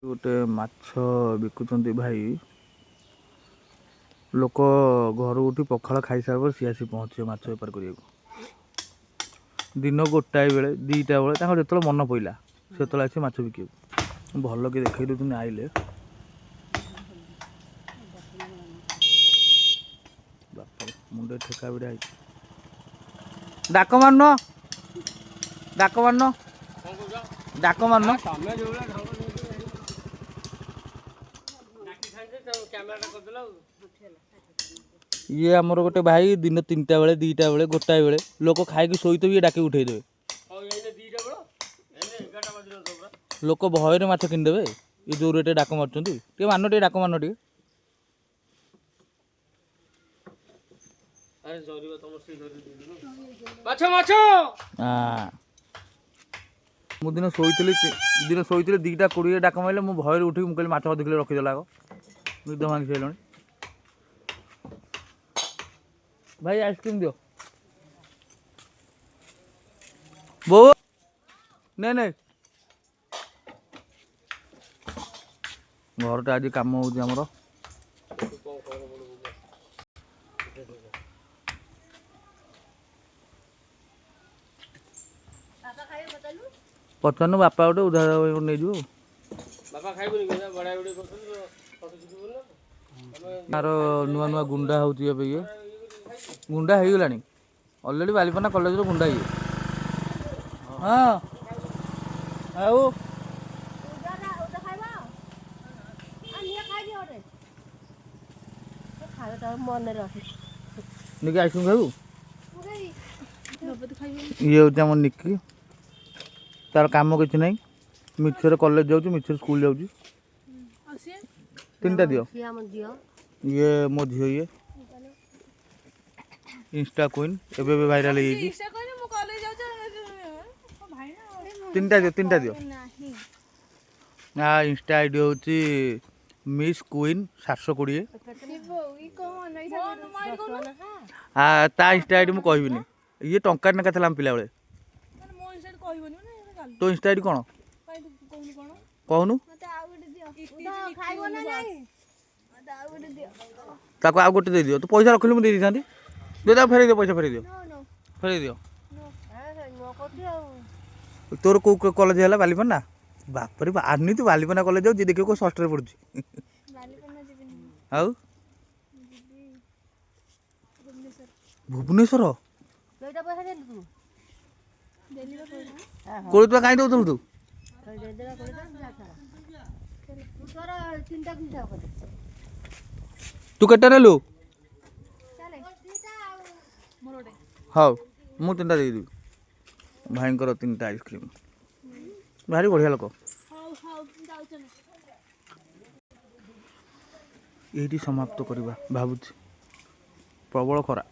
गोटे माछ बिकुचंती भाई लोक घर उठी पखाल खाई सारा सी आसी पहुँचे माछ बेपार कर दिन गोटाए बेले दीटा बेले जो मन पड़ा से आसी माछ बिक भल कि देखे दूसरी आइले मुंडे ठेका बिड़ा डाक मारन डाक मारन डाक मारन ये आमर गोटे भाई दिन 3टा बेले 2टा बेले गोटाए बेले लोक खाई शोत ये डाक उठे देवे लोक भयर माछ किनदेवे ये जो रेट डाक मार्च मान टे डाक मान टे मु दिन शोली 2टा 20 डाक मारे मुझे भयर उठी मुझे माछ देखिले रखीदेला निद भांगी सारे भाई आइसक्रीम दियो बो नहीं नहीं घर आज कम होमर पचार बापा गोटे उधार नहीं जो तार नुआ नुआ गुंडा हो ये गुंडा हो गला अलरेडी बालीपना कॉलेज गुंडा ये हाँ आओ निकी आइसक्रीम खाऊ ये हूँ आम निकी तार कम कि ना मिछर कॉलेज जाऊँ मिछर स्कूल जाऊँ 3टा दियो ये मो झी ये इंस्टा क्वीन एबे वायरल है 3टा दियो इंस्टा आईडी होची मिस क्वीन 720 ता इंस्टा आईडी मुझे कहबिनी ये टंका नेका था पिला बेले तो इंस्टा आईडी कौन कहनु ताको आ गोटे दे दियो तो पैसा रखिले मुझे दे दे फेर दियो पैसा फेर दियो तोर को कॉलेज है बालीपना बापरे आनी तू बालीपना कॉलेज जाऊ देखिए को षष्ठ रे पढ़ुची आउ भुवनेश्वर कोड़ी तो कहीं दौलू तू तू केटा नेलु हाँ मु 3टा देदेवी भाई 3टा आइसक्रीम भारी बढ़िया लोक ये समाप्त करवा भावुँ प्रबल खरा।